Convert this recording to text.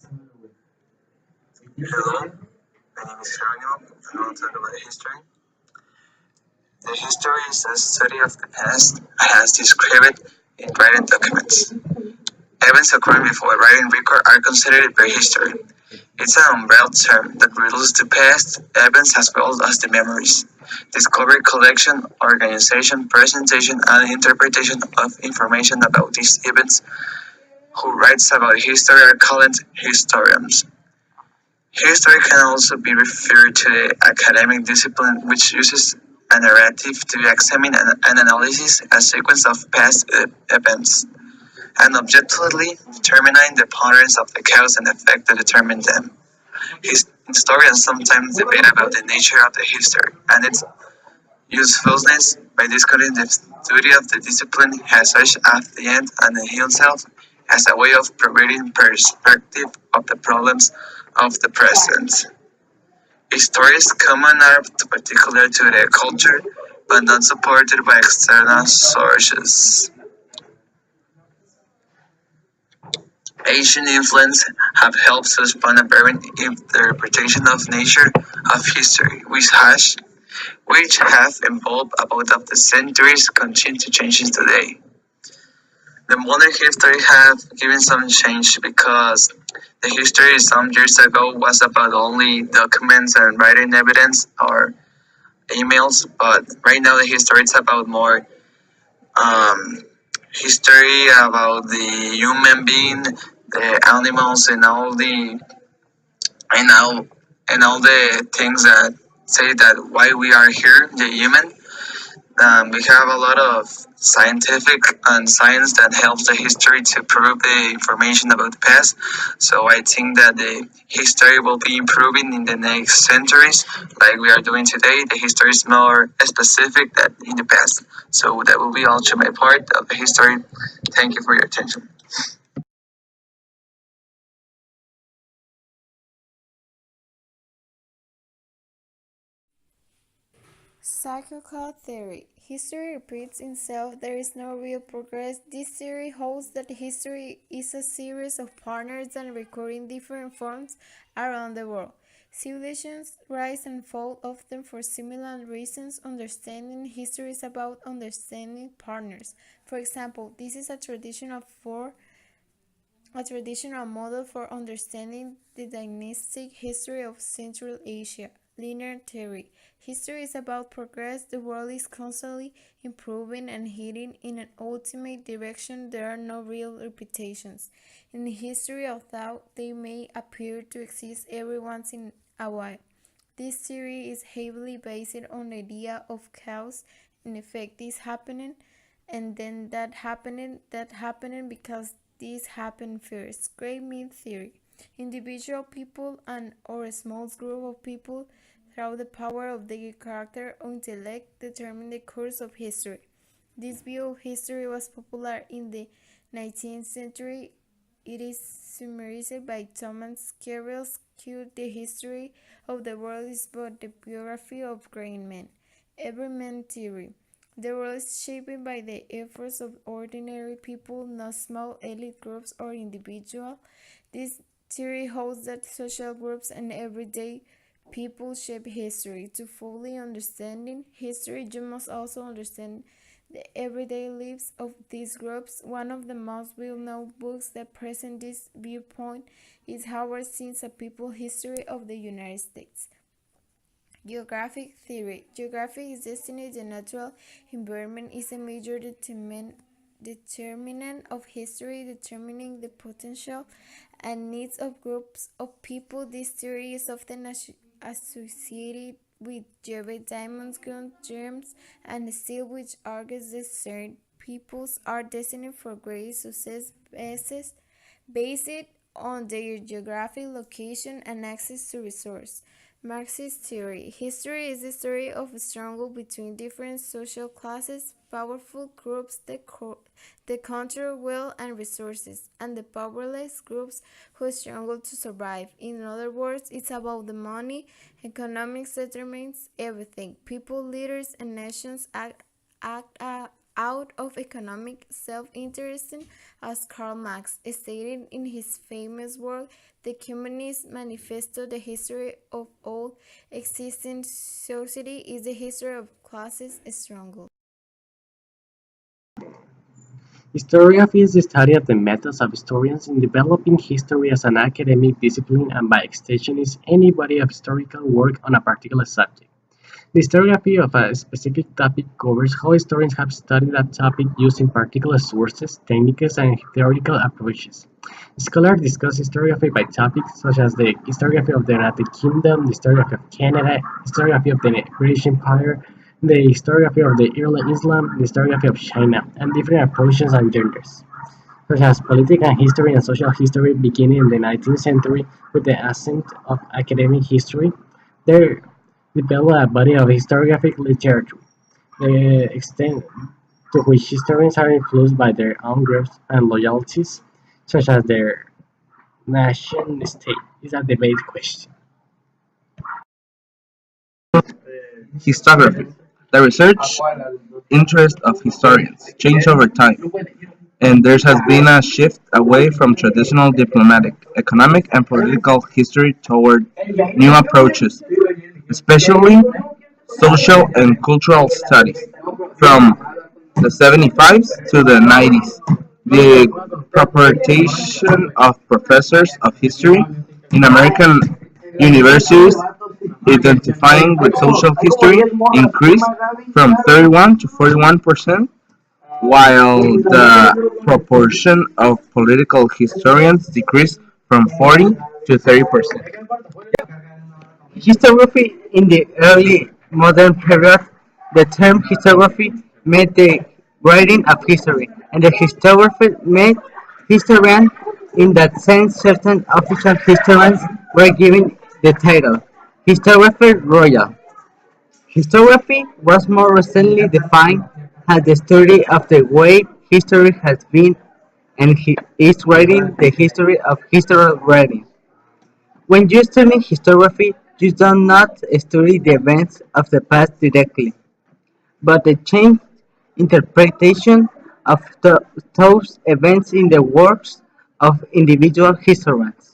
Hello, my name is Jeronimo, and I'll talk about history. The history is the study of the past, as described in written documents. Events occurring before a writing record are considered prehistory. It's an umbrella term that relates to past events as well as the memories, discovery, collection, organization, presentation, and interpretation of information about these events. Who writes about history are called historians. History can also be referred to the academic discipline which uses a narrative to examine and analyze a sequence of past events and objectively determining the patterns of the cause and effect that determine them. Historians sometimes debate about the nature of the history and its usefulness by discussing the duty of the discipline has such at the end and in himself as a way of providing perspective of the problems of the present. Stories common are particular to their culture, but not supported by external sources. Asian influence have helped to spawn a variant interpretation of nature of history, which have evolved about of the centuries continue to change today. The modern history have given some change because the history some years ago was about only documents and writing evidence or emails, but right now the history is about more um, history about the human being, the animals, and all and all the things that say that why we are here, the human. We have a lot of scientific and science that helps the history to prove the information about the past. So I think that the history will be improving in the next centuries, like we are doing today. The history is more specific than in the past. So that will be all to my part of the history. Thank you for your attention. Psychological theory. History repeats itself. There is no real progress. This theory holds that history is a series of partners that recur in different forms around the world. Civilizations rise and fall often for similar reasons. Understanding history is about understanding partners. For example, this is a traditional model for understanding the dynastic history of Central Asia. Linear theory. History is about progress. The world is constantly improving and heading in an ultimate direction. There are no real repetitions. In the history of thought, they may appear to exist every once in a while. This theory is heavily based on the idea of cause and effect. This happening and then that happening because this happened first. Great myth theory. Individual people and or a small group of people through the power of their character or intellect determine the course of history. This view of history was popular in the 19th century. It is summarized by Thomas Carlyle's quote, "The history of the world is but the biography of great men." Everyman theory. The world is shaped by the efforts of ordinary people, not small elite groups or individuals. This theory holds that social groups and everyday people shape history. To fully understanding history, you must also understand the everyday lives of these groups. One of the most well-known books that present this viewpoint is Howard Zinn's A People History of the United States. Geographic theory. Geography is destined the natural environment is a major determinant of history, determining the potential and needs of groups of people. This theory is often associated with Jared Diamond's gun germs and steel, which argues that certain peoples are destined for great success based on their geographic location and access to resources. Marxist theory. History is the story of a struggle between different social classes, powerful groups that control wealth and resources, and the powerless groups who struggle to survive. In other words, it's about the money. Economics determines everything. People, leaders, and nations act out of economic self-interest, as Karl Marx stated in his famous work, The Communist Manifesto. The history of all existing society is the history of classes struggle. Historiography is the study of the methods of historians in developing history as an academic discipline and by extension is any body of historical work on a particular subject. The historiography of a specific topic covers how historians have studied that topic using particular sources, techniques, and theoretical approaches. Scholars discuss historiography by topics such as the historiography of the United Kingdom, the historiography of Canada, historiography of the British Empire, the historiography of the early Islam, the historiography of China, and different approaches and genders, such as political history and social history beginning in the 19th century with the ascent of academic history. There developed a body of historiographic literature, the extent to which historians are influenced by their own groups and loyalties, such as their nation state, is a debate question. Historiography: the research interest of historians changed over time, and there has been a shift away from traditional diplomatic, economic, and political history toward new approaches, especially social and cultural studies. From the 75s to the 90s, the proportion of professors of history in American universities identifying with social history increased from 31 to 41%, while the proportion of political historians decreased from 40 to 30%. Historiography in the early modern period, the term historiography meant the writing of history, and the historiographer meant historian. In that sense, certain official historians were given the title historiographer royal. Historiography was more recently defined as the study of the way history has been and is writing the history of historical writing. When you study historiography, you do not study the events of the past directly, but the changed interpretation of those events in the works of individual historians.